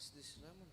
What's this lemon?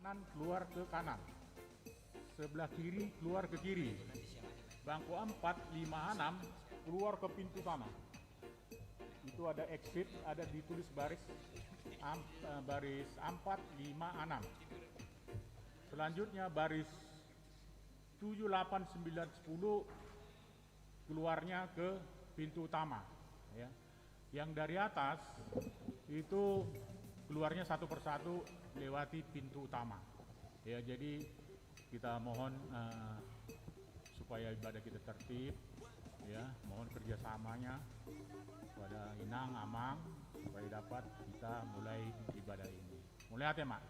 kanan keluar ke kanan, sebelah kiri keluar ke kiri. Bangku 4, 5, 6 keluar ke pintu sana. Itu ada exit, ada ditulis baris 4, 5, 6. Selanjutnya baris 7, 8, 9, 10 keluarnya ke pintu utama, ya. Yang dari atas itu keluarnya satu persatu lewati pintu utama, ya. Jadi kita mohon supaya ibadah kita tertib, ya. Mohon kerjasamanya pada Inang, Amang, supaya dapat kita mulai ibadah ini. Mulai hati, Mak.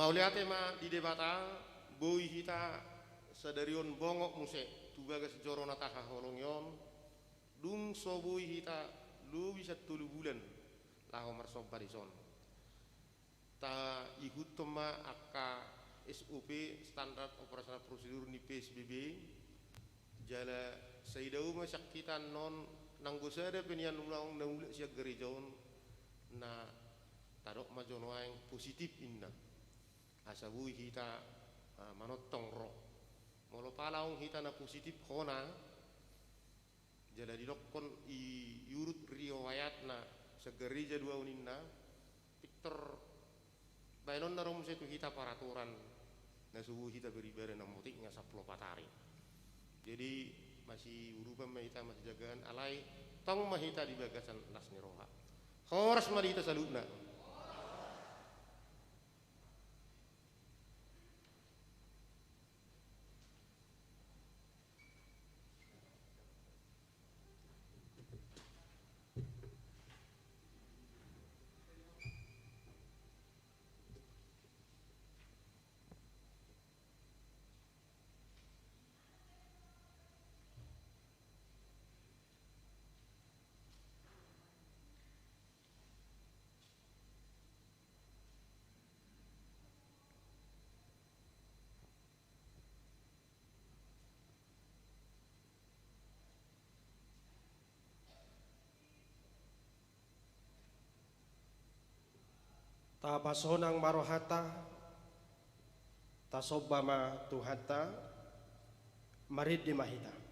Mauliate ma di debata boi hita sadarion bongok musek tubaga sejoro nataha holongyon dung so boi hita lu bisa 3 bulan laho marsoba di son ta ikut tema akka SOP standar operasional prosedur ni PSBB jala saidau masyakitan non nanggosada penian ulang naula siya gerejaon na tarok majono yang positif inna asabui kita manotong roh molo palaung kita na positif kona jala dilokon i yurut riwayat na sa gereja dua uninna Victor bainon na rom setu kita peraturan na subuh kita beribadah na mutik nga saplo patari jadi masih urupan mahita masih jagaan alai tong mahita di bagasan nas niroha horas mahita salutna Tabasonang marohata tasobama tuhata marid di mahita.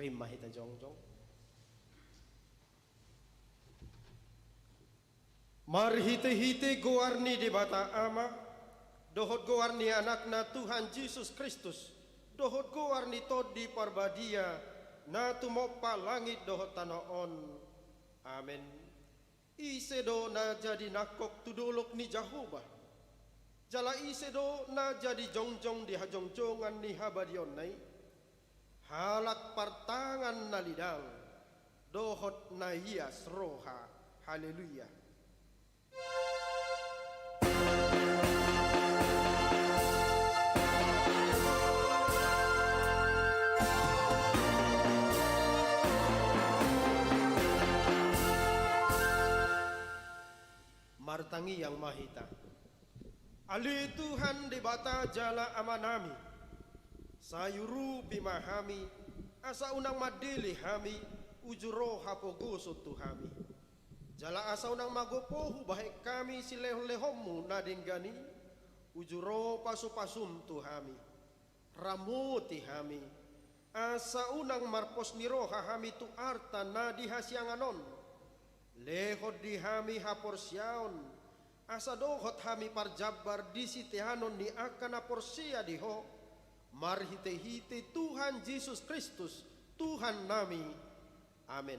Mahita jongjong marhite-hite goarni di bata ama dohot goarni anakna Tuhan Yesus Kristus dohot goarni todi parbadia na tumopa langit dohot tanaon amin Isedo na jadi nakok tudulok ni Jehovah. Jala isedo na jadi jongjong di hajongjongan ni habadion nai. Halak partangan na lidang. Dohot na hias roha. Haleluya. Martangi yang mahita. Ali Tuhan di bata jala amanami. Sayuru bimahami. Asa unang madili hami. Ujuro hapoguso tuhami. Jala asa unang magopohu bahik kami sileh-lehommu nadinggani. Ujuro pasu-pasum tuhami. Ramuti hami. Asa unang marpos niroha hami tu arta nadihasyanganon. Lehot di hami haporsyaon. Asa dohot hami parjabar di sitehanon ni akan aporsia diho. Marhite-hite Tuhan Yesus Kristus Tuhan nami. Amin.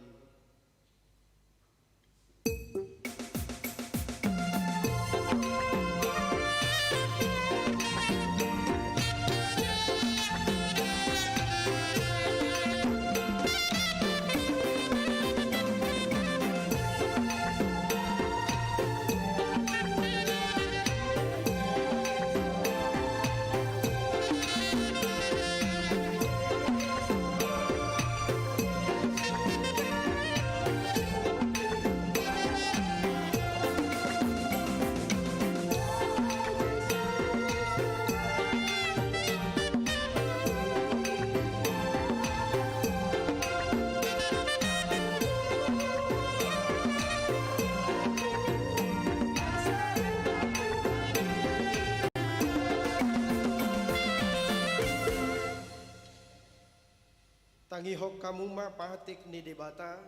Tangihok kamuma pahatik ni debata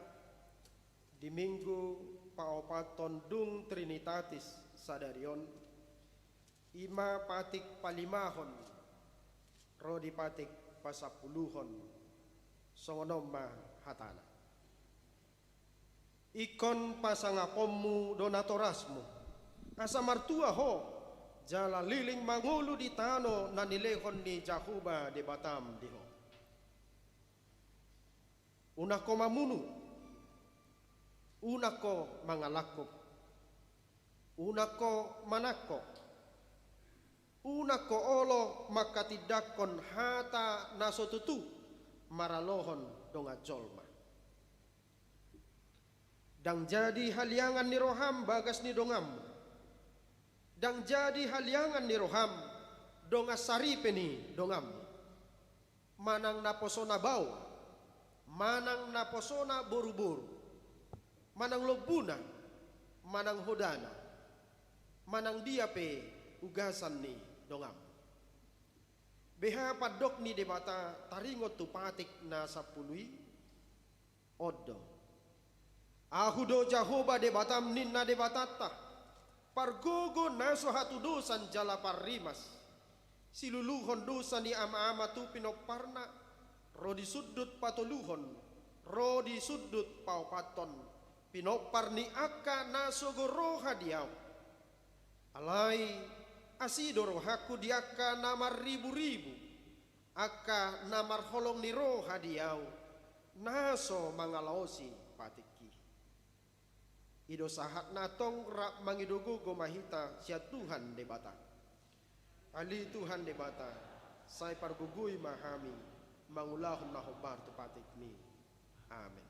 di minggu paopaton dung Trinitatis sadarion ima patik palimahon rodi patik pasapuluhon songonomma hatana ikon pasangakommu donatorasmu asa martua ho jala liling mangulu di tano nanilehon ni Jehovah di Batam diho. Unako mamunu, unako mangalakop, unako manako, unako olo makatidakon hata nasotutu maralohon donga jolma. Dang jadi haliangan ni roham bagas ni dongam, dang jadi haliangan ni roham donga saripeni dongam, manang naposona bau. Manang naposona boru-boru, manang lobuna, manang hodana, manang diape ugasan ni dongam. Beha padok ni debata taringot tu patik na sapului odo. Ahudo Jehovah debatam ninna debatata pargogo naso hatu dosan jala parrimas siluluhon dosa ni ama-ama tu pinoparna. Rodi sudut patoluhon, rodi sudut paupaton, pinopar ni aka nasogoro hadiau. Alai asidoro haku diaka namar ribu-ribu, aka namar holong ni roh hadiau, naso mangalaosi patiki. Ido sahat natong rak mangidogo gomahita sia Tuhan debata. Ali Tuhan debata, sai pargugui mahami. Mangulahum na hobar tu patik ni. Amen.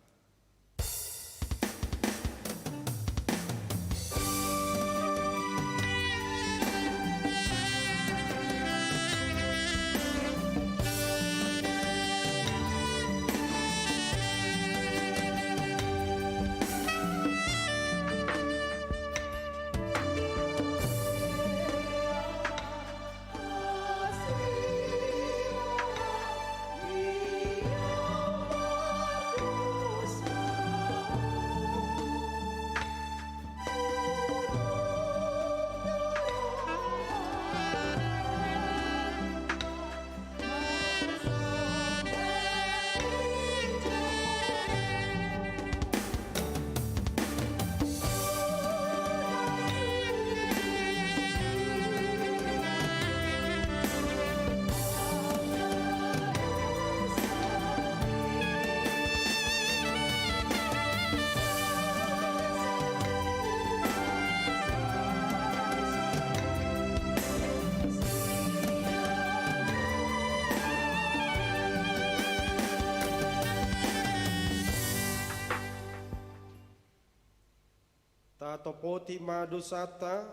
na topoti madusata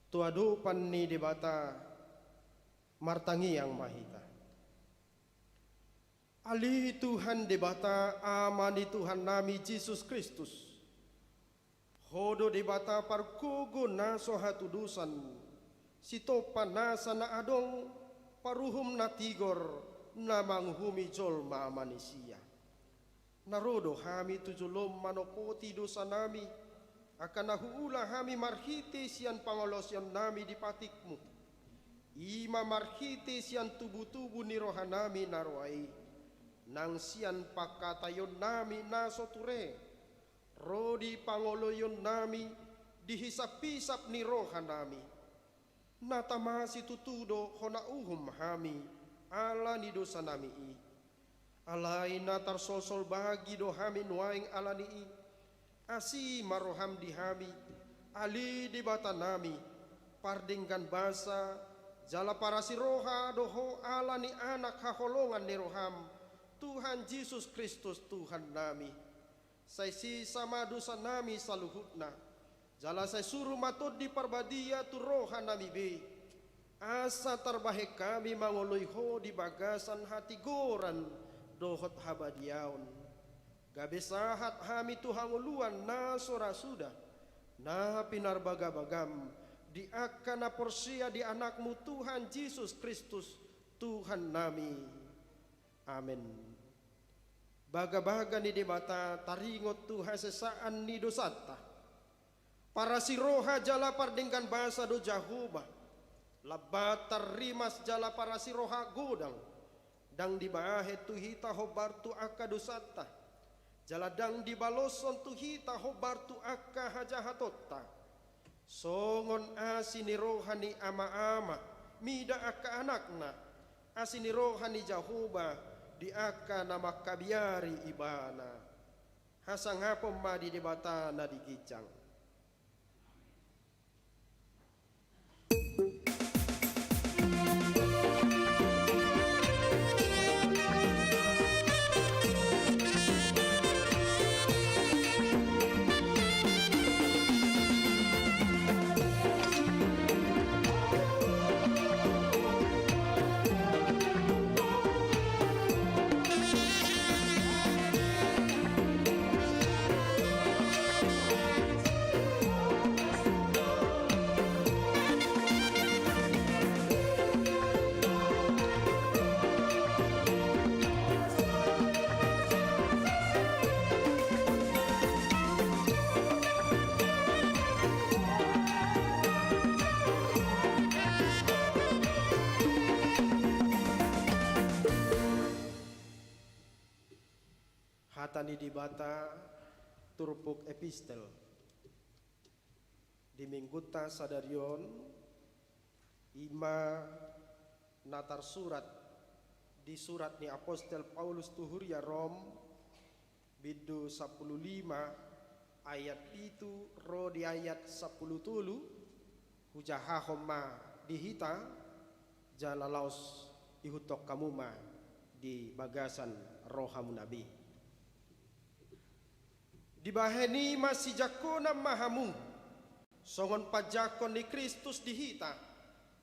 tuadupan ni debata martangi yang mahita. Ali Tuhan debata amani Tuhan nami Yesus Kristus. Hodo debata parkugo na sohatudusan. Sitopa nasa na adong paruhum na tigor na manghumi jol mamanisia. Narodo hami tujulom manopoti dosa nami. Akan nahuula hami marhite sian pangolosyon nami di patikmu. Ima marhite sian tubu-tubu ni rohanami narwai. Nang sian pakatayon nami nasoture. Rodi pangoloyon nami dihisap-hisap ni rohanami. Natamasi tutudo hona uhum hami ala ni dosa nami i. Alai natar sosol bagi do hami nuaing ala ni i. Asi maroham di hami ali di bata nami pardingkan basa jala para si roha doho ala ni anak haholongan ni roham Tuhan Yesus Kristus Tuhan nami say si sama dosa nami saluhutna jala say suruh matod di parbadia tu roha nami be asa terbahe kami mangoloy ho di bagasan hati goran dohot habadiaon. Gabe sahat hami Tuhan uluan na sorasuda na pinarbaga-bagam di akana porsia di anakmu Tuhan Yesus Kristus Tuhan nami. Amin. Baga-baga ni debata taringot Tuhan sesaan ni dosata. Para si roha jala pardingkan bahasa do Jahuba. Labatar rimas jala para si roha godang. Dang dibahe tuhita hobartu aka dosata. Jaladang di baloson tuhita hobar tu akka hajahatotta. Songon asini rohani ama-ama mida akka anakna. Asini rohani Jahuba di akka nama kabiari ibana. Hasang hapom ma di debata na digicang. Hatani dibata turpuk epistel di mingguta sadarion ima natar surat di surat ni apostel Paulus tuhuria Rom bidu 15 ayat itu ro di ayat 10 tulu hujahahoma dihita jalalaos ihutok kamuma di bagasan rohamu nabi. Dibaheni masih jakona mahamu songon pajakon ni Kristus dihita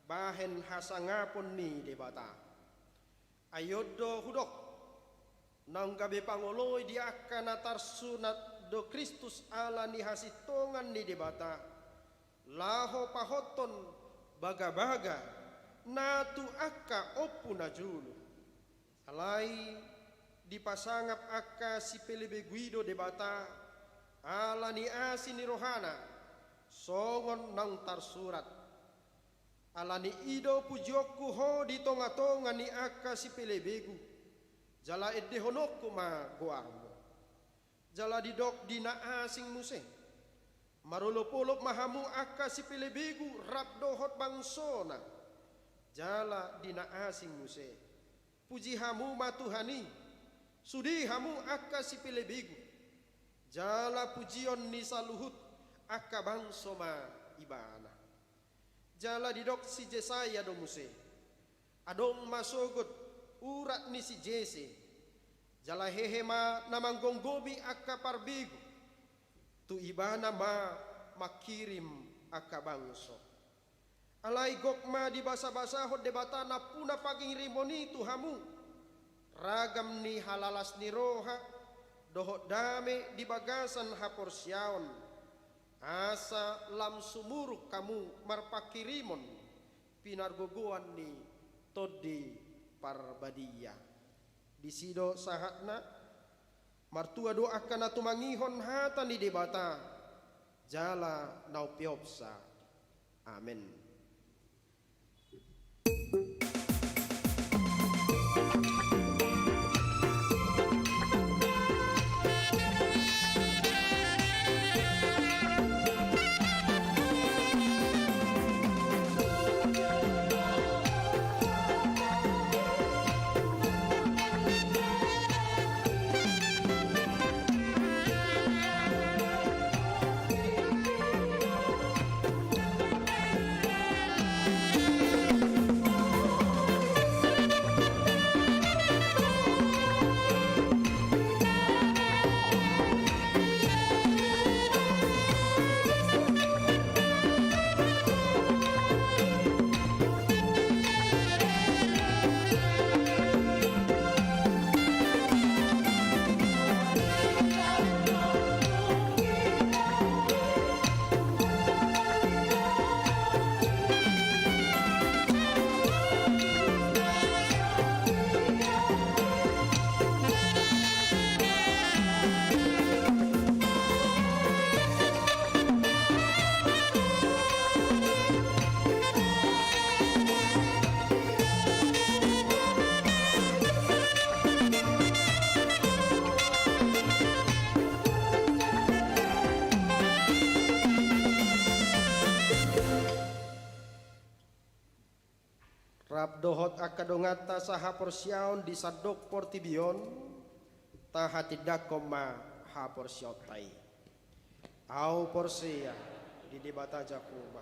bahen hasangapon ni debata ayodo hudok nang gabe pangoloy di akana tarsunat do Kristus ala ni hasitongan ni debata laho pahoton baga-baga natu akka opuna julu alai dipasangap akka si pelebe guido debata ala ni asin ni rohana songon nang tarsurat ala ni ido pujoku ho di tonga-tonga ni akka si pelebegu jala edde honokku ma goarmo jala didok dina asing muse marolopolop mahamu akka si pelebegu rap dohot bangsona jala dina asing muse puji hamu matuhani sudi hamu akka si pelebegu jala pujion ni saluhut akka bangsoma ibana jala didok si Jesaya do muse adong masogot urat ni si Jese jala hehema namanggonggobi akka parbigu tu ibana makirim aka bangso. Alai gokma di basa-basa hod debatana puna paging rimoni tu hamu. Ragam ni halalas ni roha dohot dame di bagasan haporsyaon. Asa lam sumuruk kamu marpakirimon pinargogoan ni todi parbadiya. Disido sahatna martua doakan atu mangihon hata ni debata jala naupiopsa. Amin. Dohot akadongata saha porsyaon di sadok portibion tahatidak koma ha porsyotai au porsia di debata jakuma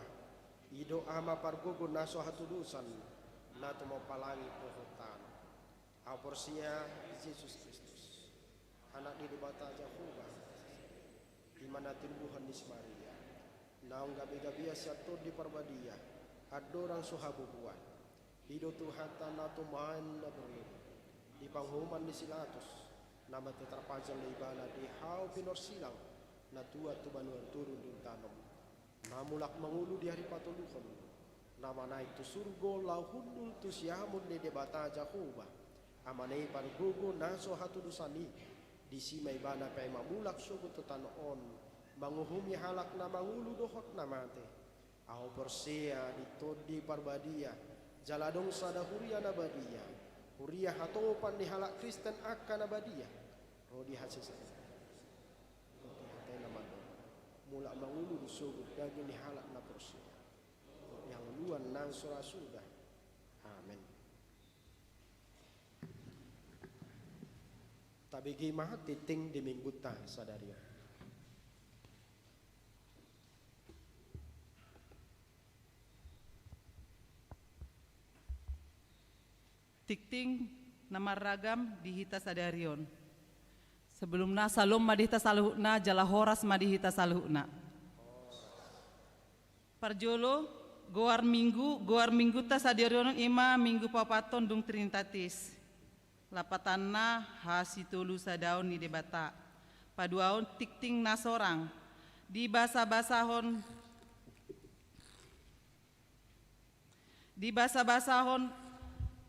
ido ama pargugun naso hatudusan natu mau palangi pohotan au porsia Yesus Kristus anak di debata jakuma di mana timbuhan di Maria naung gabi-gabi satu di parbadia adorang suhabubuan hidup Tuhan tanah tuman na berlum di panghuman di silatus nama terpajang leibana di hau pinor silang na tua tubanuan turun di tanom namulak mangulu di hari patuluhon nama naik tu surgo lau hundul tu siamun di debata jahuba amanei pargugo naso hatu dusani di sima ibana pay mamulak sugut tu tanon manguhumi halak na mangulu dohot namate au persia di todi parbadia jaladong sada huria nabadia huria hatopan di halak Kristen akan nabadia rodi hasil rodi hatai namado mulak mangulu disugut daging di halak na persia yang luan nang sudah amin tabigi mahat titing di minggu ta sadaria tikting nama ragam di hita sadarion. Sebelumna salom madihita saluhna jala horas madihita saluhna. Parjolo goar minggu ta sadarion ima minggu papaton dung trinitatis. Lapatanna hasitulu sadaon ni debata. Paduaon tikting nasorang di basa-basahon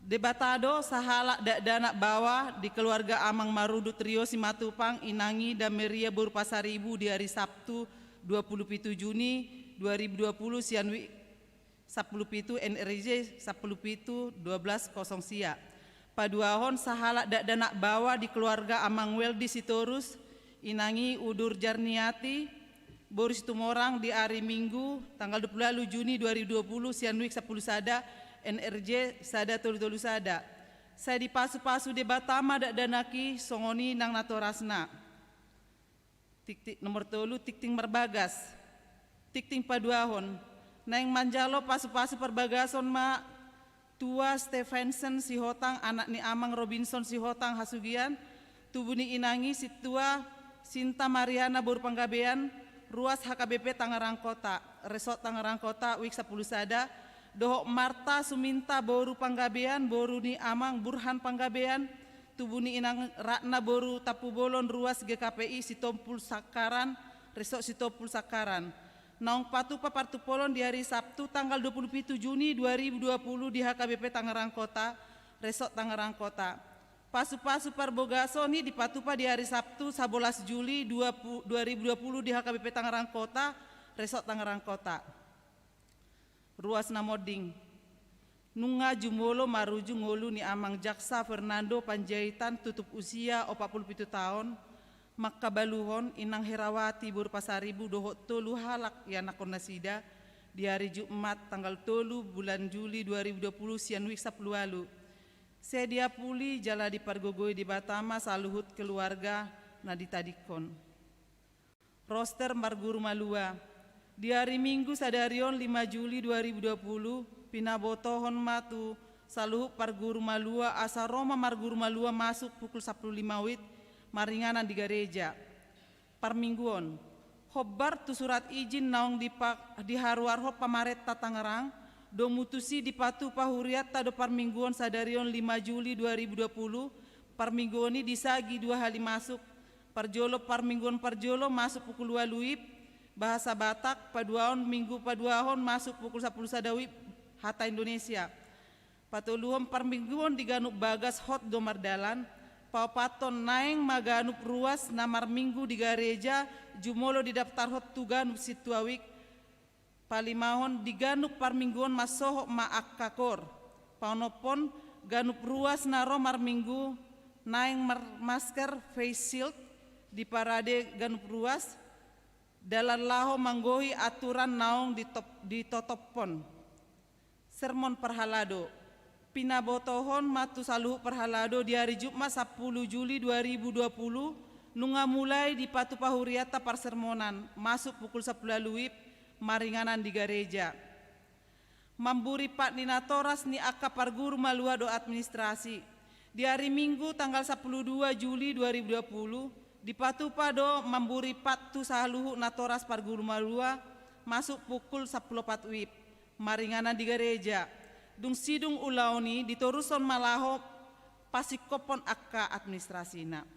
debatado sahala dana bawa di keluarga Amang Marudu Trio Simatupang Inangi dan Meria Burpasaribu di hari Sabtu 27 Juni 2020 Sianwi 17 NRJ 17 12 0 sia. Paduahon sahala dana bawa di keluarga Amang Weldi Sitorus Inangi Udur Jarniati Boris Tumorang di hari Minggu tanggal 20 Juni 2020 Sianwi 10 sada NRJ sada tolu sada. Saya dipasu-pasu debatama dak danaki songoni nang natorasna. Tiktik nomor tolu tikting merbagas. Tikting paduahon. Nang manjalo pasu-pasu perbagason ma tua Stephenson si hotang anak ni Amang Robinson si hotang hasugian. Tubuni Inangi si tua Sinta Mariana Burpanggabean ruas HKBP Tangerang Kota, Resort Tangerang Kota, Wik 10 Sada, Dohok Marta Suminta Boru Panggabean, Boru ni Amang Burhan Panggabean, Tubuni Inang Ratna Boru Tapu Bolon, ruas GKPI Sitompul Sakaran, Resort Sitompul Sakaran. Naung Patupa Partupolon di hari Sabtu tanggal 27 Juni 2020 di HKBP Tangerang Kota, Resort Tangerang Kota. Pasu-pasu Parbogasoni di Patupa di hari Sabtu 11 Juli 2020 di HKBP Tangerang Kota, Resort Tangerang Kota. Ruas Namoding. Nunga Jumolo Maruju Ngolu ni Amang Jaksa Fernando Panjaitan tutup usia 47 tahun. Makabaluhon Inang Herawati Burpasaribu Dohok Tolu Halak Yanakon Nasida di hari Jumat tanggal 3 bulan Juli 2020 sian wik 10 lalu. Sedia puli jala di Pargogoi di Batama saluhut keluarga naditadikon. Roster Marguru Malua di hari Minggu sadarion 5 Juli 2020 pinabotohon matu saluhut Parguru Malua asa Roma Marguru Malua masuk pukul 15 wit maringanan di gereja. Parmingguon hobar tu surat izin naong di haruarho pamareta Tangerang do mutusi di patu pahuriata do parmingguon sadarion 5 Juli 2020 parmingguoni disagi 2 hari masuk parjolo parmingguon parjolo masuk pukul 2 luip bahasa Batak paduaon minggu paduahon masuk pukul 10 sadawip hata Indonesia patuluhon parmingguon diganuk bagas hot do mardalan Paupaton naeng maganup ruas namar minggu di gereja jumolo di daftar hot tuganup situawik palimahon diganup parmingguon masoho maakakor paunopon ganup ruas naro mar minggu naeng masker face shield di parade ganup ruas dalan laho manggohi aturan naong ditotopon sermon perhalado pinabotohon matu saluhu perhalado di hari Jumat 10 Juli 2020 nunga mulai di Patu Pahuriata parsermonan masuk pukul 10 luip maringanan di gereja. Mamburi Pak Ninatoras ni Aka Parguru Malua do administrasi. Di hari Minggu tanggal 12 Juli 2020 di Patu Pado Mamburi Patu Saluhu Natoras Parguru Malua masuk pukul 10 wip maringanan di gereja. Dung sidung ulaoni ditoruson malaho pasikopon akka administrasina.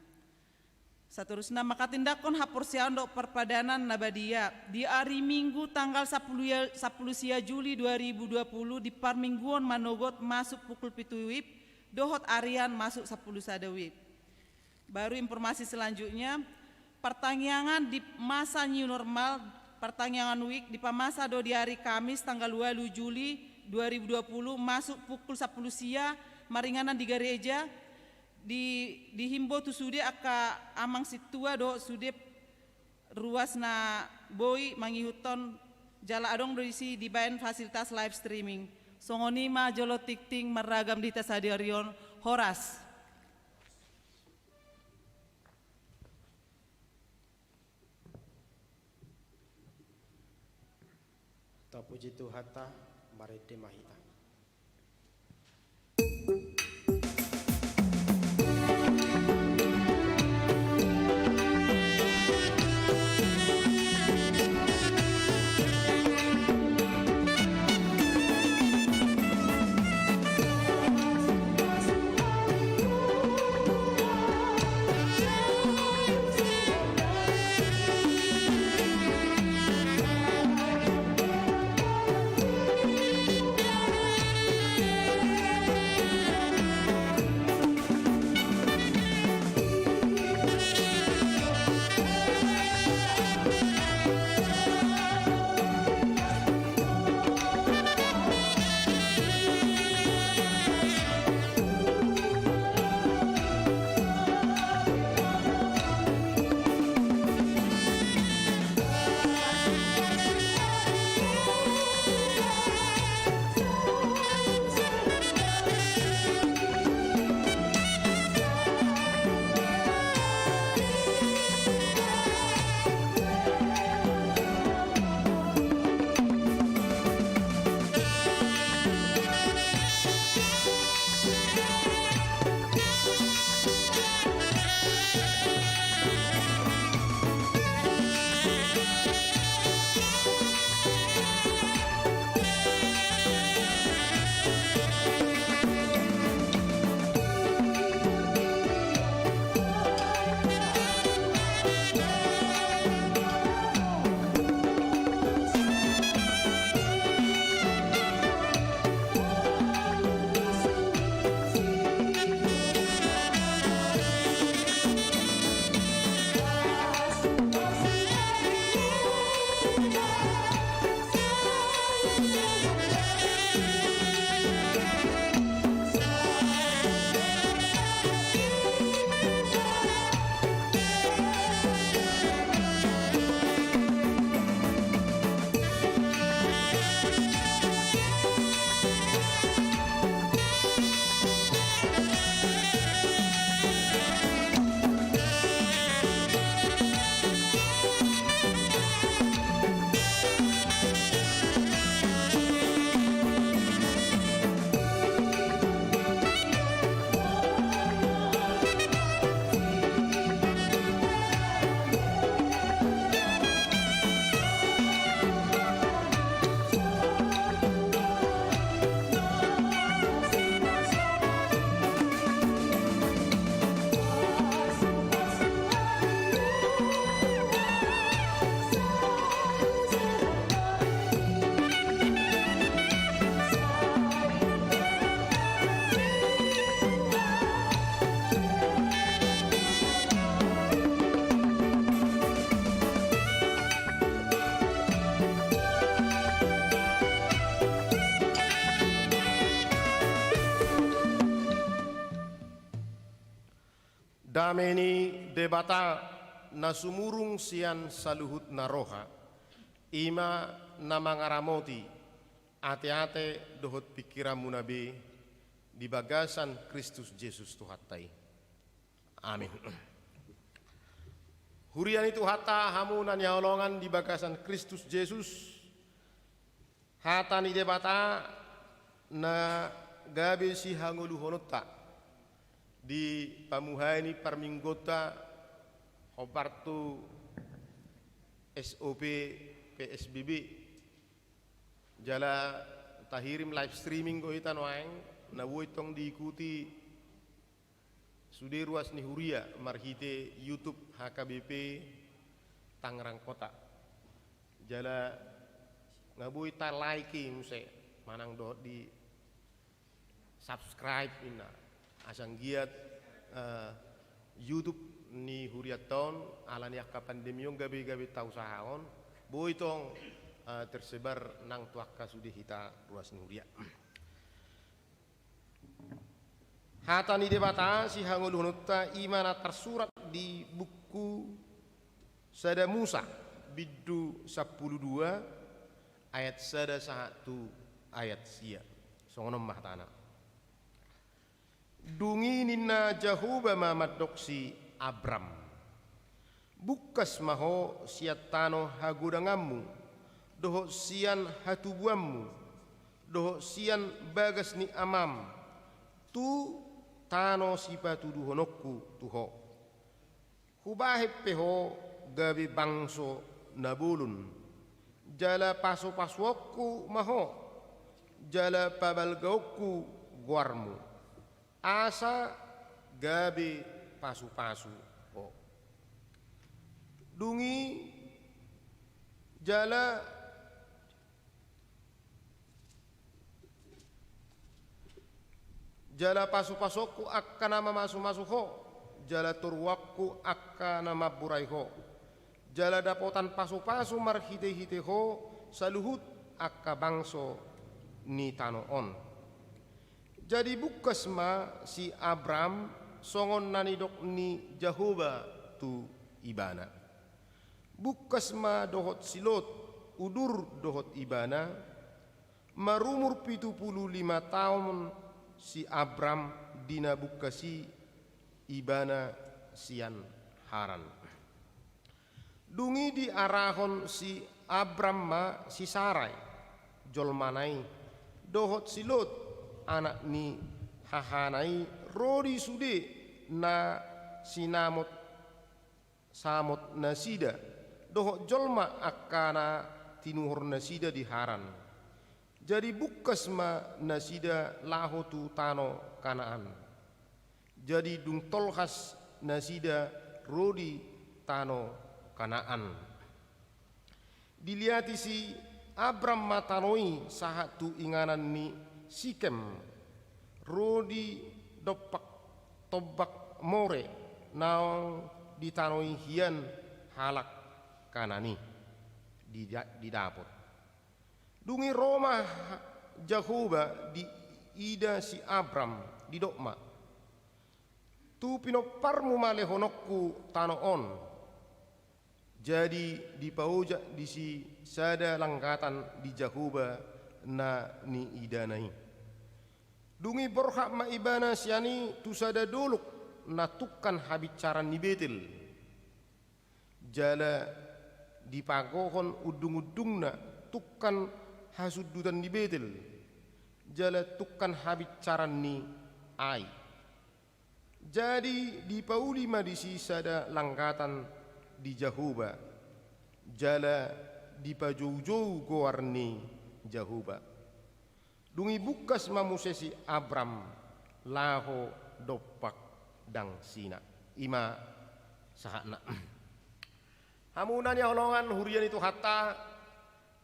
Saterusna makatindakon hapursian do perpadanan nabadia di hari Minggu tanggal 10 Juli 2020 di Parmingguon Manogot masuk pukul 7 wib dohot arian masuk 10 sadawib. Baru informasi selanjutnya pertanyaan di masa new normal pertanyaan week di pamasa do di hari Kamis tanggal 2 Juli 2020 masuk pukul 10 sia maringanan di gereja dihimbau tu sude aka amang situa do sude ruas na boi mangihuton jala adong do isi dibayan fasilitas live streaming songoni ma jolo tikting meragam di tasadarion horas. Tapuji Tuhata Marete Mahita. dameni debata nasumurung sian saluhut naroha ima namangaramoti ate-ate dohot pikiran munabe di bagasan Kristus Yesus Tuhatai. Amin. Hurian itu hata hamunan yaolongan di bagasan Kristus Yesus hata ni debata na gabe si hangulu honota di pamuhani parminggota opartu SOP PSBB jala tahirim live streaming ko itan waeng na woitong diikuti sude ruas ni huria marhite YouTube HKBP Tangerang Kota jala ngabuy ta like muse manang do di subscribe ina asang giat YouTube ni huriaton alan yak pandemiyong gabi-gabi tau sahaon boy tong tersebar nang tuaka sudah hita ruas ni huria hata ni debata si hangul hunutta imana tersurat di buku Sada Musa biddu 12 ayat sada 1 ayat sia songonom mahtana dungi nina jahuba mamaddoksi Abram bukas maho siatano hagudangammu doho sian hatubuammu doho sian bagas ni amam tu tano sipatu duhonokku tuho hubahip peho gabi bangso nabulun jala paso-paswokku maho jala pabalgaukku guarmu asa gabi pasu-pasu oh. Dungi jala jala pasu-pasokku akka nama masu-masu ho jala turwakku akka nama burai ho jala dapotan pasu-pasu marhite-hite ho saluhut akka bangso ni tanoon jadi bukas ma si Abram songon nanidok ni Jahoba tu ibana bukas ma dohot silot udur dohot ibana marumur 75 tahun si Abram dina bukasi ibana sian haran dungi di arahon si Abram ma si Sarai jolmanai dohot silot anak ni hahanai rodi sude na sinamot samot nasida dohok jolma akana tinuhur nasida di haran jadi bukas ma nasida lahotu tano kanaan jadi dung tolhas nasida rodi tano kanaan diliati si Abram matanoi sahatu inganan ni Sikem rodi dopak tobak more naong ditanoi hian halak kanani didapot dungi Roma Jahoba di ida si Abram di dokma tu pinoparmu malehonokku tanoon jadi dipaujak di si sada langkatan di Jahoba na ni idanai dungi borhak ma ibana siani tu sada doluk natukan habicaran ni Betel jala dipagohon udung-udungna tukan hasudutan di Betel jala tukan habicaran ni Ai jadi dipauli ma di sisa da langkatan di Jahoba jala dipajou-jou goarni Jahoba dungi bukas mamusesi Abram laho dopak dang sina ima sahana hamunan ya holongan hurian itu hatta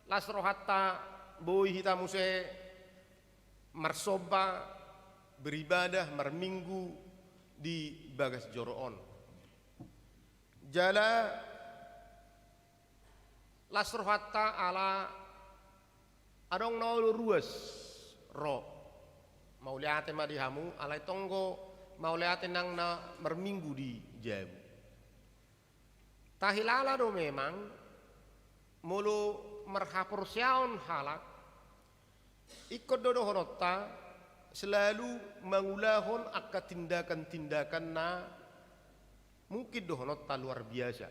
lasro hatta boy hita muse marsoba beribadah marminggu di bagas joroon jala lasro hatta ala adong naulu ruas ro mauliate madihamu alai tonggo mau lihatin nang na merminggu di Jabu. Tahilala do memang mulu merhapur siaon halak ikut dodo honota selalu mengulahon akka tindakan-tindakan na mungkin do honota luar biasa.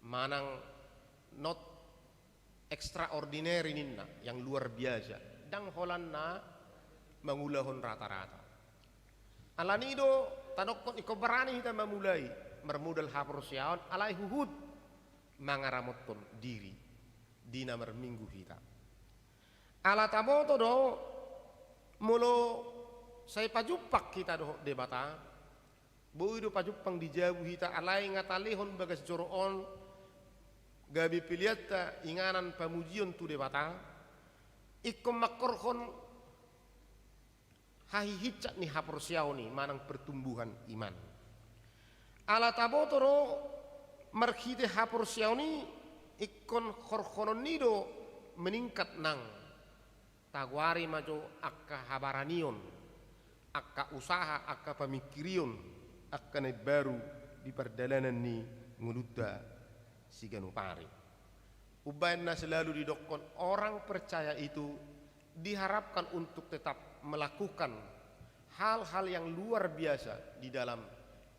Manang not extraordinary ninna yang luar biasa. Dang holan na mengulahon rata-rata. Alanido tanokon iko berani kita memulai mermudal hapur siaon alai huhud mangaramoton diri di nomor minggu kita. Ala tamoto do mulo saya pajupak kita do debata boi do pajupang di Jabu kita alai ngatalihon bagas joroon gabi piliata inganan pamujion tu debata ikom makorhon hahi hicak ni hapur siaon ni manang pertumbuhan iman. Ala tabotoro merhite hapur siaoni ikon khorkhonon nido meningkat nang tagwari majo akka habaranion akka usaha akka pemikirion akka ne baru di perdalanan ni nguluda siganupari. Ubainna selalu didokon orang percaya itu diharapkan untuk tetap melakukan hal-hal yang luar biasa di dalam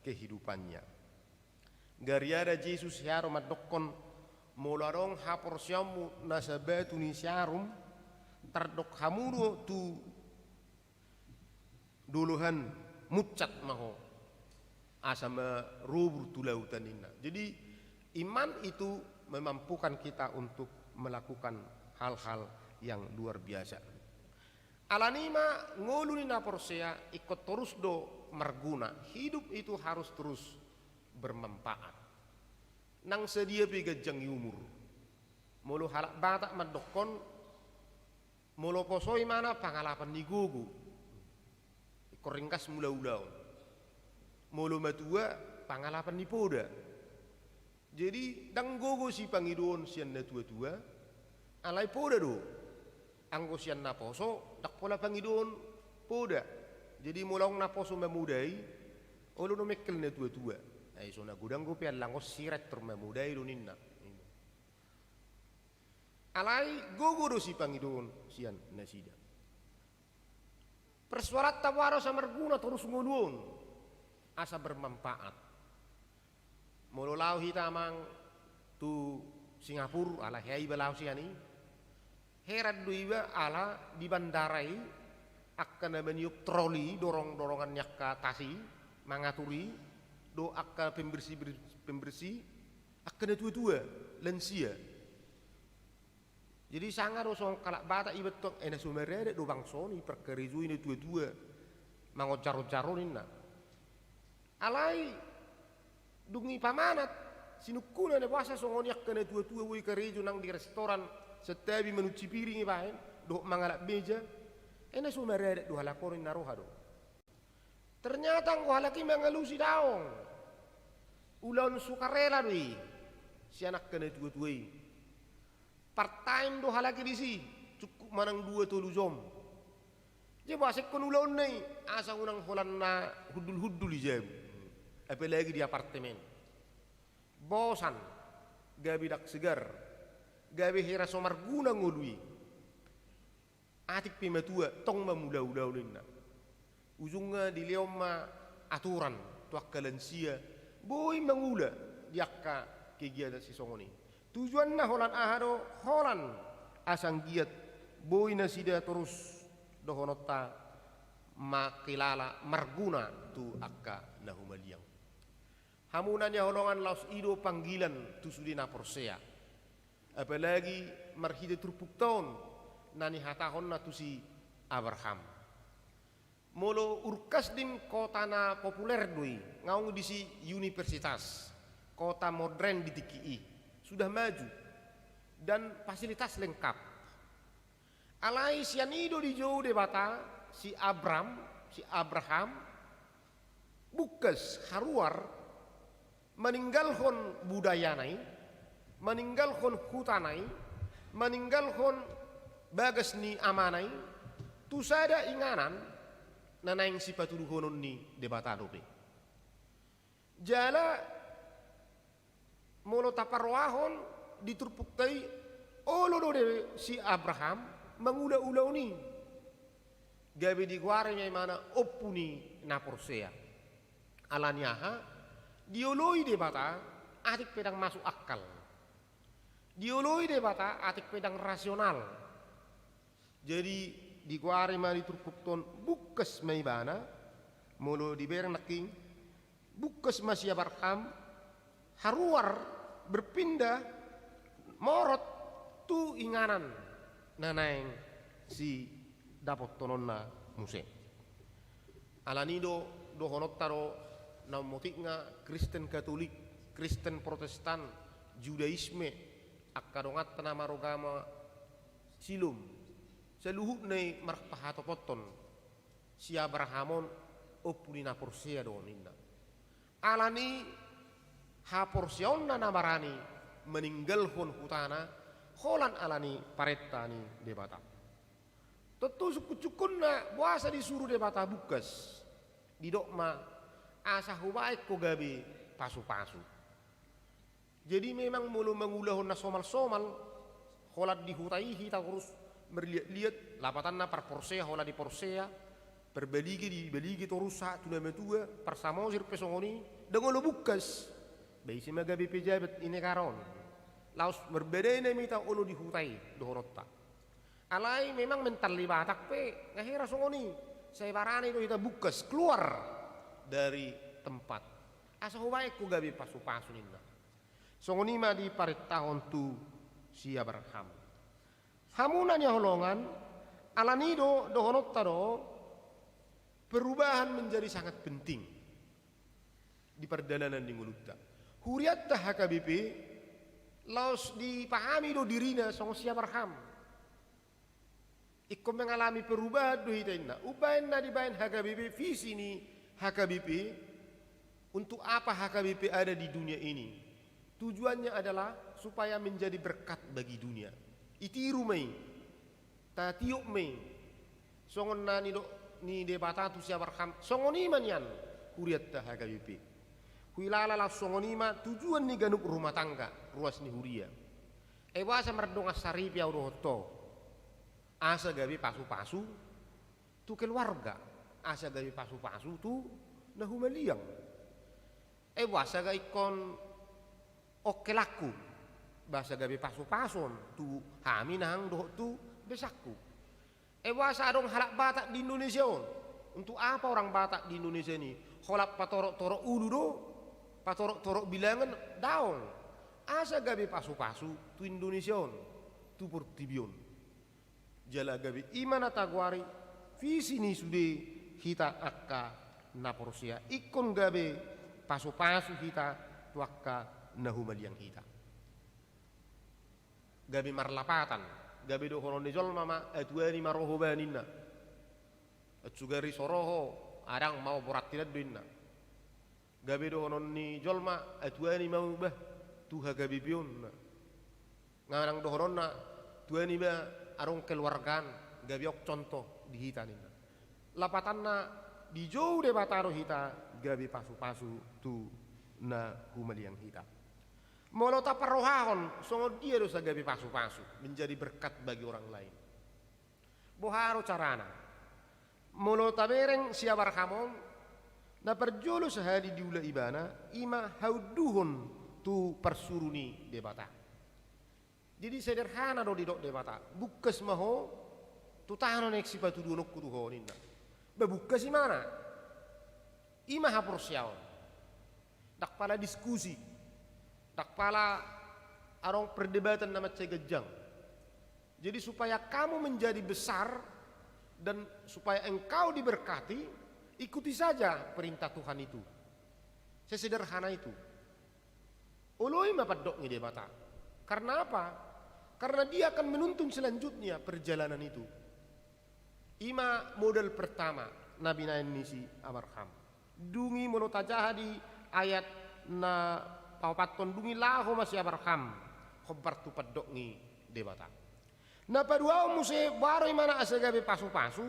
kehidupannya. Gariada Yesus hiarum adokon molarong hapor siamu nasabatu ni siarum tardok hamudo tu duluhan mucat maho asama rubur tu lautan inna. Jadi iman itu memampukan kita untuk melakukan hal-hal yang luar biasa. Alanima ngoluni na porsea ikut terus do marguna. Hidup itu harus terus bermanfaat. Nang sedia pigajang umur. Mulu halak batak madokon mulu posoi mana pangalapan ni gugu. Ikut ringkas mula-ulaw. Mulu matua pangalapan ni poda. Jadi dang gogo si pangidon sian na tua-tua alai poda do. Anggo sian na poso dak pola pangidon poda. Jadi mulong na poso memudai olo no mekkel na tua-tua. Ai so na gudang go pian langos sirat tur memudai do ninna. Alai gogo do si pangidon sian na sida. Persuarat tawaro sa marguna terus ngulun asa bermanfaat. Mololau hitamang tu Singapura ala hei balau siani herat duiba ala di bandarai akan meniup troli dorong-dorongan nyakka tasi mangaturi do akka pembersih akan tua-tua lansia. Jadi sangat rosong kalak bata ibetok ena sumerede do bangsoni perkerizui ni tua-tua mangojar-jaron inna alai dungi pamanat sinukuna ne puasa songoniak kena tua-tua woi kerejo nang di restoran setabi menuci piring baen do mangalak beja ena sumerede do halakorin naroha do ternyata ngo halaki mangalusi daong ulon sukarela doi si anak kena tua-tua part time do halaki disi cukup manang 2-3 jam je basek kon ulon nei asa unang holan na hudul-hudul jam apalagi di apartemen bosan gabi dak segar gabi hira somar guna ngului atik pimatua tong mamula-ulau ninna ujungnya di leoma aturan tuak kalansia boy mangula diakka kegiatan si songoni tujuan na holan ahado holan asang giat boy na sida terus dohonota makilala marguna tu akka nahumaliang. Hamunanya holongan laos ido panggilan tu sudina porsea. Apalagi marhide trupuk tahun nani hatahon na tu si Abraham. Molo urkas dim kota na populer doi ngaung di si universitas kota modern di TKI sudah maju dan fasilitas lengkap. Alai sianido di jauh debata si Abraham bukas haruar meninggalkan budaya nai, meninggalkan hutanai, meninggalkan bagas ni amanai, tu sada inganan nanaing si patuluhonon ni debata dope. Jala molo taparwahon diturpukai olo de si Abraham mangula-ulau ni. Gabi di guare may mana opuni na porsea. Alanyaha dioloi debata atik pedang masuk akal. Dioloi debata atik pedang rasional. Jadi di guare mari turpukton bukas may bana molo di bereng naking bukas masih Abraham haruar berpindah morot tu inganan nanaeng si dapot tononna muse alanido do honottaro na motiknga Kristen Katolik Kristen Protestan Judaisme akkadongat na marogama silum seluhut nei marpahato potton si Abrahamon opuni na porsea do ninna alani ha porsion na namarani meninggalhon hutana holan alani parettani debata tentu suku-cukun na buasa disuruh debata bukas didokma asa hubaik ko gabi pasu-pasu jadi memang mulu mengulahon na somal-somal holat dihutaihi tak urus berlihat-lihat lapatan na par porsea holat di porsea berbeligi di beligi torusa tuna metua persamosir pesongoni dengan lo bukas bayi si magabi pejabat ini karon laos berbeda ini minta ulu dihutai dohorotta alai memang mental libatak pe ngahira songoni saya barani itu kita bukas keluar dari tempat asa hubaik ku gabi pasu-pasu ninna songoni ma di parit tahun tu si Abraham hamunan ya holongan alanido dohorotta do perubahan menjadi sangat penting di perdalanan di ngulutta huriat dah HKBP laos dipahami do dirina song si Abraham ikut mengalami perubahan do hitainna ubain na dibain HKBP visi ni HKBP untuk apa HKBP ada di dunia ini tujuannya adalah supaya menjadi berkat bagi dunia itiru mei tatiuk mei songon na ni debata tu si Abraham songoni manyan huriat dah HKBP huilala la songonima tujuan ni ganuk rumah tangga ruas ni huria wasa merdong asari piau rohoto asa gabi pasu-pasu tu keluarga asa gabi pasu-pasu tu nahumaliang wasa ga ikon oke laku basa gabi pasu-pason tu hami nang doh tu besakku wasa adong halak Batak di Indonesia untuk apa orang Batak di Indonesia ini holap patorok-torok ulu do patorok-torok bilangan daun asa gabi pasu-pasu tu Indonesia tu Portibion jala gabi imana tagwari visi ni sude hita akka na porsia ikon gabi pasu-pasu hita tu akka na humaliang hita gabi marlapatan gabi do honon nijol mama atuani maroho baninna atsugari soroho adang mau borat tidak duinna gabi do honon ni jolma atuani mau bah tuha gabi pion ngarang do hononna tuani ba arong keluargaan gabiok contoh di hita nina lapatanna di jauh de bataro hita gabi pasu-pasu tu na humaliang hita molo taparohahon songo dia dosa gabi pasu-pasu menjadi berkat bagi orang lain boharo carana molo tabereng si Abrahamon na perjolo sehari diula ibana ima hauduhon tu persuruni debata jadi sederhana do didok debata bukas maho tu tahano nek sipatu dunok kudu honinna bebukas si mana ima haporsiaon dak pala diskusi dak pala arong perdebatan nama cegejang jadi supaya kamu menjadi besar dan supaya engkau diberkati ikuti saja perintah Tuhan itu sesederhana itu uloi mapadok ni debata karena apa karena dia akan menuntun selanjutnya perjalanan itu ima modal pertama Nabi Nainisi Abraham dungi monotajaha di ayat na paupaton dungi laho masih Abraham khobar tu padok ni debata na padua muse baro imana asagabe pasu-pasu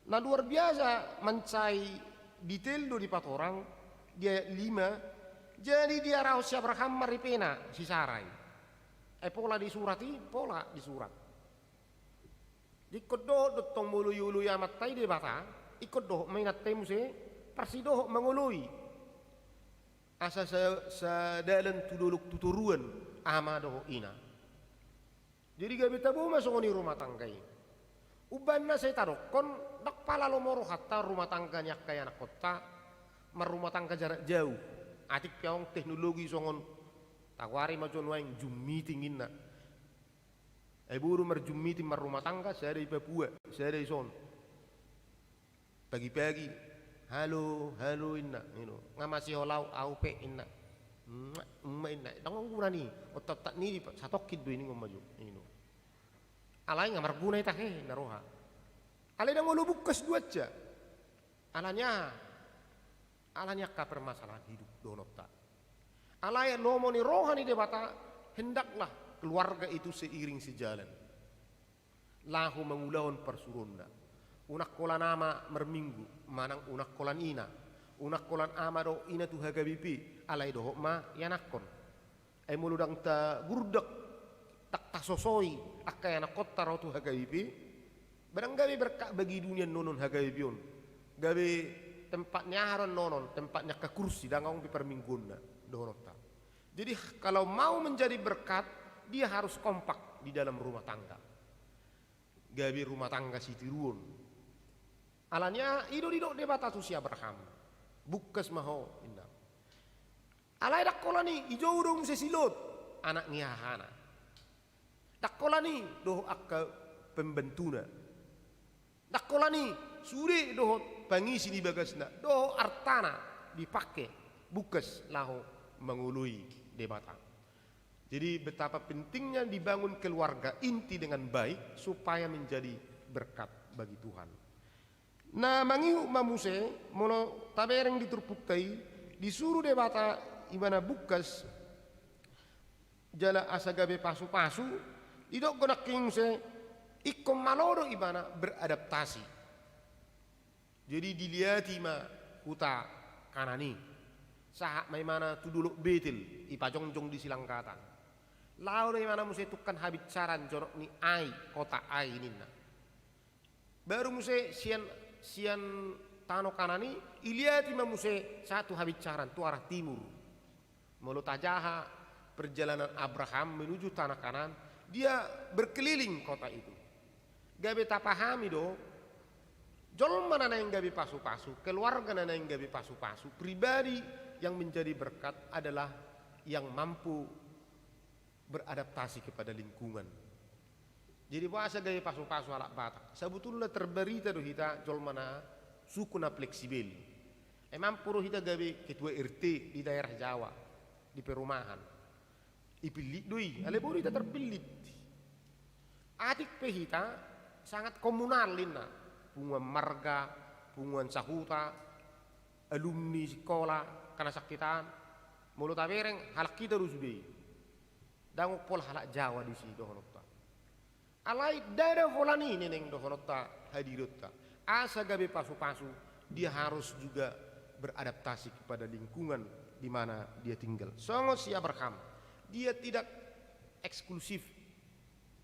Nah luar biasa mencai detail do di patorang dia 5. Jadi dia raus si Abraham maripena si Sarai. Pola disurati, pola disurat. Ikut do dotong mulu yulu amat tai de bata, ikut do mainat temuse persido mengului. Asa sa dalan tuduluk tuturuan ama do ina. Jadi gabi tabu masuk ni rumah tangga ini. Ubanna saya taruh kon dak pala lomoro hatta rumah tangganya kaya anak kota, merumah tangga jarak jauh. Atik piawang teknologi songon tawari majon waing Zoom meeting inna. Buru merjum meeting rumah tangga saya dari Papua, saya dari son. Pagi-pagi, halo inna, ngamasi holau aupe inna. Inna, dangong guna ni, otak tak ni satokid do ini ngomaju, Alai ngamar guna itah naroha. Alai dang ulu bukas dua aja. Alanya ka permasalahan hidup donota. Alai nomoni rohani debata hendaklah keluarga itu seiring sejalan. Lahu mengulahon persurunda. Unak kolan ama merminggu, manang unak kolan ina. Unak kolan ama do ina tu hagabipi, alai dohok ma yanakon. Muludang ta gurdak tak tasosoi akai anak kota ro tu hagabipi. Barang gabi berkah bagi dunia nonon hagabipion. Gabi tempatnya haron nonon, tempatnya ke kursi dangang pi permingguna donota. Jadi kalau mau menjadi berkat, dia harus kompak di dalam rumah tangga. Gabi rumah tangga si tiruon. Alanya idol debata tu si Abraham. Bukas maho indah. Alai dakkolani ijo urung sesilot anak ngihahana. Dakkolani doh akka pembentuna. Dakkolani suri doh pangisi di bagasna. Doh artana dipakai bukas lahu mengului debata. Jadi betapa pentingnya dibangun keluarga inti dengan baik supaya menjadi berkat bagi Tuhan. Nah mangiu mamuse mono tabereng diturpuktai disuruh debata ibana bukas jala asagabe pasu-pasu idok gonak kingse ikom maloro ibana beradaptasi. Jadi dilihat ma huta kanani sahak maimana tuduluk betil ipajongjong di silangkatan. Lau dari mana muse tukkan habit caran jorok ni ai kota ai nina. Baru muse sian tano kanani iliati muse satu habit caran tu arah timur. Mulu tajaha perjalanan Abraham menuju tanah kanan, dia berkeliling kota itu. Gabe tapahami do jol mana yang gabe pasu-pasu, keluarga nana yang gabe pasu-pasu, pribadi yang menjadi berkat adalah yang mampu beradaptasi kepada lingkungan. Jadi bahasa gaya pasu-pasu alak Batak. Sebetulnya terberita do hita jol mana suku na fleksibel. Mampu do hita gabe ketua RT di daerah Jawa di perumahan. Ipilit doi, ale baru hita terpilit. Adik pehita sangat komunal lina. Punguan marga, punguan sahuta, alumni sekolah, karena sakitan. Mulut tabereng halak kita rusudei. Danguk pol halak Jawa di sini dohonota. Alai daerah volani neneng dohonota hadirota. Asa gabe pasu-pasu dia harus juga beradaptasi kepada lingkungan di mana dia tinggal. Songo si Abraham dia tidak eksklusif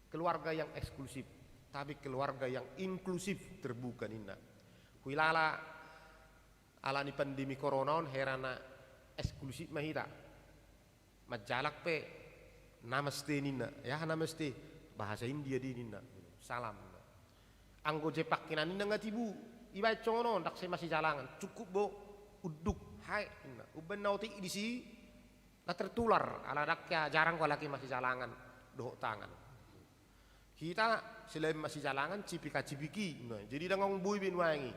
keluarga yang eksklusif, tapi keluarga yang inklusif terbuka nina. Huilala alani pandemi corona herana eksklusif mahita. Majalak pe namaste nina, ya namaste bahasa India di nina, salam. Anggo jepak kina nina ngatibu, ibai congono dak saya masih jalangan, cukup bo uduk hai nina, uben nauti di si, nak tertular, ala daknya jarang kalau lagi masih jalangan, doh tangan. Kita selain masih jalangan cipika-cipiki, nah, jadi dangong bui bin wangi,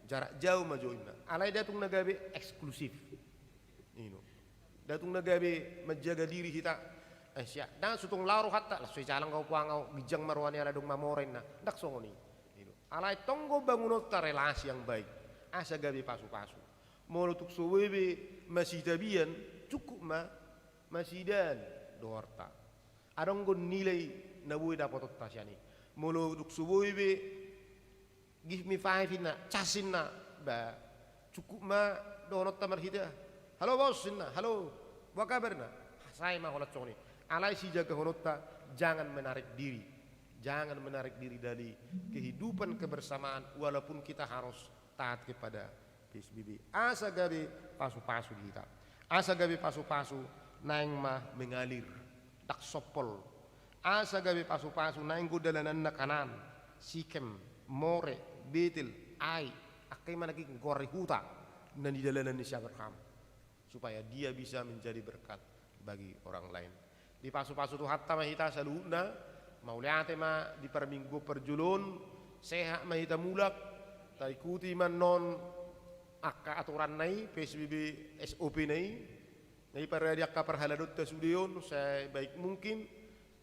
jarak jauh maju nina, alai datung nagabe eksklusif, ino, datung nagabe menjaga diri kita. Siap, dan sutung laru hatta lah, saya jalan kau puang bijang marwani ada dong mamoren na, dak songoni. Alai tonggo bangunota relasi yang baik, asa gabe pasu-pasu. Molutuk suwebe masih tabian cukup masih dan doorta. Adong gon nilai nabuy dapat tasiani. Molutuk suwebe give me 5 inna, casin na, ba, cukup ma donot tamar hida. Halo bos inna, halo, apa kabar na? Saya mah holat coni. Alai si jaga honota, jangan menarik diri. Jangan menarik diri dari kehidupan kebersamaan walaupun kita harus taat kepada PSBB. Asa gabi pasu-pasu kita. Asa gabi pasu-pasu naing mah mengalir. Tak sopol. Asa gabi pasu-pasu naing dalanan na kanan. Sikem, more, betil, ai. Akai managi gori huta. Na di dalanan ni Abraham. Supaya dia bisa menjadi berkat bagi orang lain. Di pasu-pasu tu hatta mahita saluna, mauliate ma di perminggu perjulun, sehat mahita mulak, taikuti man non akka aturan nai, PSBB SOP nai, nai para diakka perhaladot ta sudion, saya baik mungkin,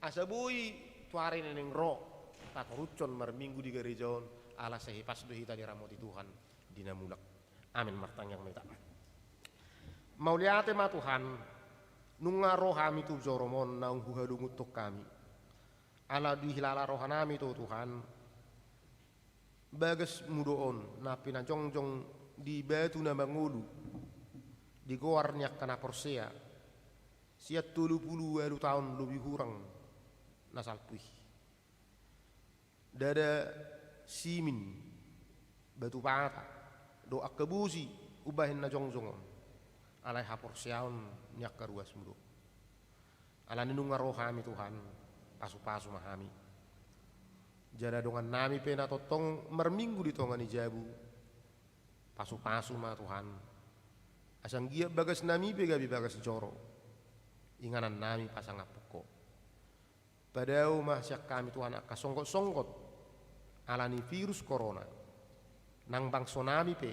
asa boy tuari neneng ro, patorucon marminggu di gerejaon, ala sehipas dohita diramoti Tuhan, dina mulak. Amin martang yang meta. Mauliate ma Tuhan, nunga rohami tu zoromon naung huhalungut tok kami. Ala dihilala rohanami tu Tuhan. Bagas mudoon na pinajongjong di batu na mangulu. Di goarnya kana porsea. Siat 30 tahun lebih kurang nasalpuih. Dada simin batu pata doa kebusi ubahin na jongjongon. Alai hapor siaun nyak karuas mudo. Ala ninunga rohami Tuhan, pasu-pasu mahami. Jada dongan nami pena totong merminggu di tongan ijabu. Pasu-pasu ma Tuhan. Asang gia bagas nami pe gabi bagas joro. Inganan nami pasang apuko. Padau mah syak kami Tuhan akka songkot-songkot. Alani virus corona. Nang bangso nami pe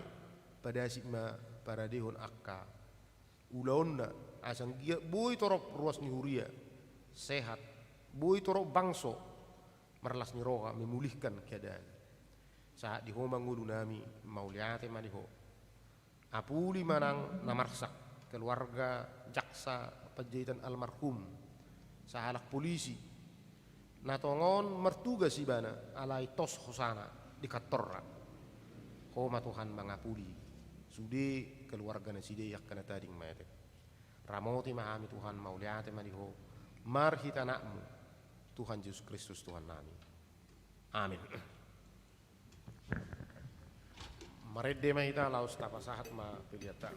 pada sigma para dehon akka. Ulaonna asang gia boy torok ruas ni huria sehat boy torok bangso merlas ni roha memulihkan keadaan saat di homa ngulu nami mauliate maniho apuli manang namarsak keluarga jaksa penjahitan almarhum sahalak polisi natongon mertuga si bana alai tos hosana di katorra homa Tuhan mangapuli sude keluarga naside yak kana tading mate ramoti mahami Tuhan mauliate maniho marhita nakmu Tuhan Yesus Kristus Tuhan nami amin. Maredde mahita laus tapasahat ma piliata.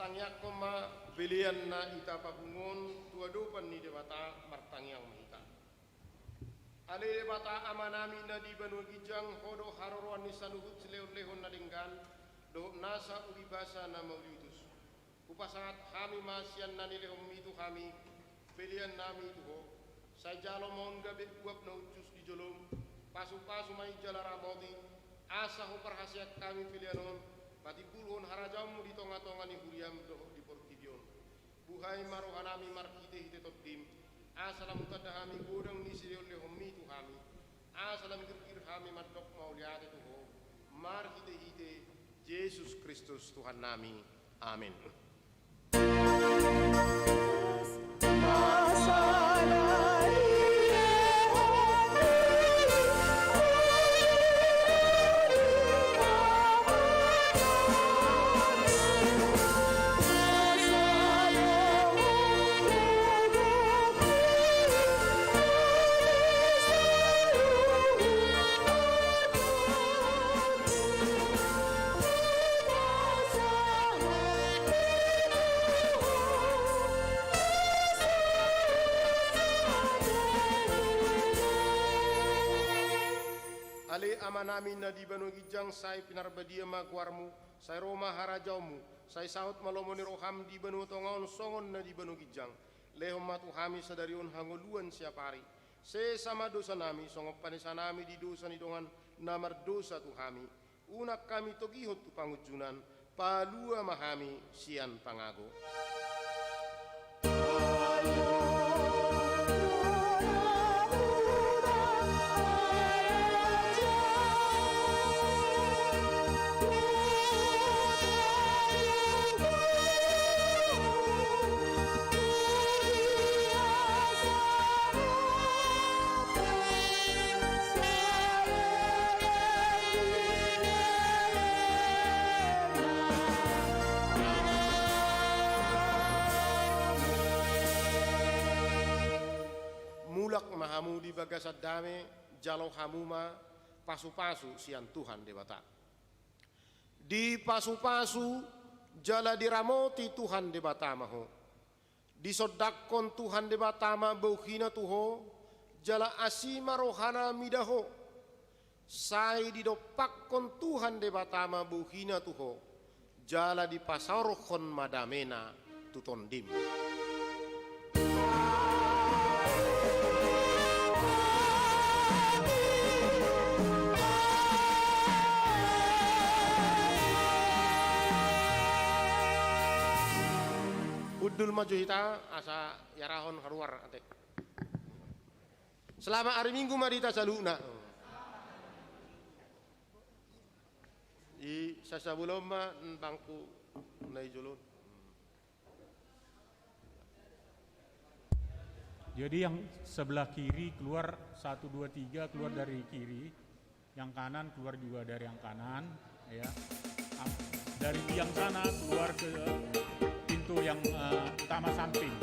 martangyak koma belian na ita pabungon tuadopan ni debata martangyang mahita. Ale debata amanami na di banu gijang hodo harorwan ni sanuhut sileon-lehon na dinggan do nasa ulibasa na mauliutus. Kupasangat kami masyan na nilehom itu kami belian nami itu ho. Sa jalo mon gabe uap na ucus di jolom pasu-pasu may jalara moti asa ho perhasiat kami pilihanon pati puluhon harajamu di tonga-tonga ni huriam doho di portibion buhay marohanami markite hite toddim asa lam tadahami godang ni siriol lehom itu kami asa lam kirkir kami madok mauliate tuho markite hite Yesus Kristus Tuhan nami amin. Ale amanami na di banu gijang say pinarbadia magwarmu, say Roma harajaumu, say sahut malomo ni roham di banu tongaon songon na di banu gijang. Lehom matu kami sadarion hangoluan siapari. Se sama dosa nami, songop panisa nami di dosa ni dongan namar dosa tu kami. Unak kami togihot tu pangujunan, palua mahami sian pangago. Mahamu di bagasat dame jalo hamuma pasu-pasu sian Tuhan debata. Di pasu-pasu jala diramoti Tuhan debata maho. Di sodakon Tuhan debata ma bauhina tuho jala asima rohana midaho. Sai di dopakkon Tuhan debata ma bauhina tuho jala di pasarokon madamena tutondim. Udul maju hita asa yarahon haruar ate. Selama hari Minggu marita saluna. I sasabulom ma bangku naijulun. Jadi yang sebelah kiri keluar 1, 2, 3 keluar dari kiri, yang kanan keluar juga dari yang kanan, ya. Dari tiang sana keluar ke pintu yang utama samping.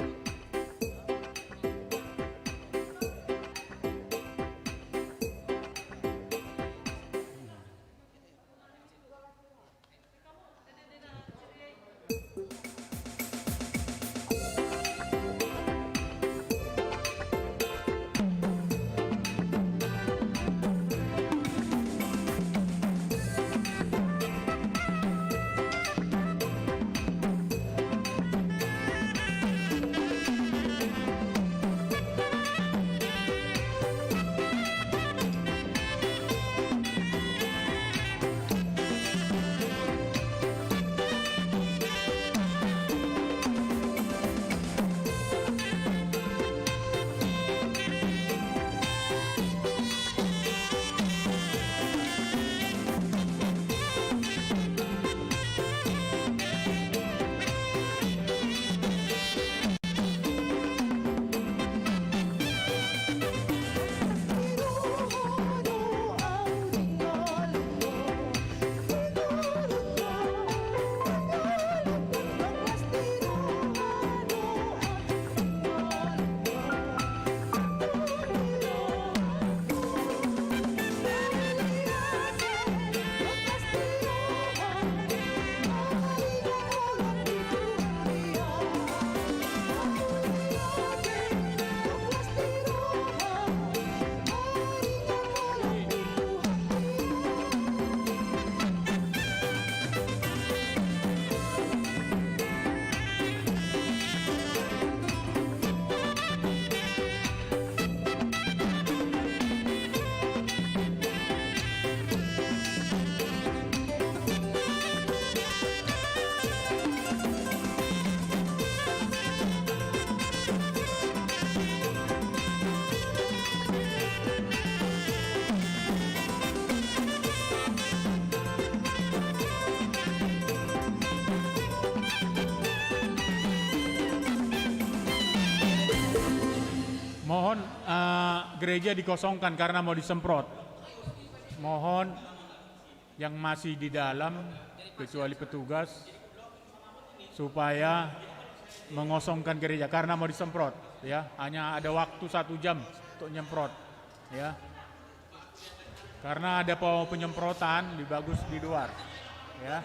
gereja dikosongkan karena mau disemprot. Mohon yang masih di dalam kecuali petugas supaya mengosongkan gereja karena mau disemprot, ya. Hanya ada waktu 1 jam untuk nyemprot, ya. Karena ada penyemprotan lebih bagus di luar, ya.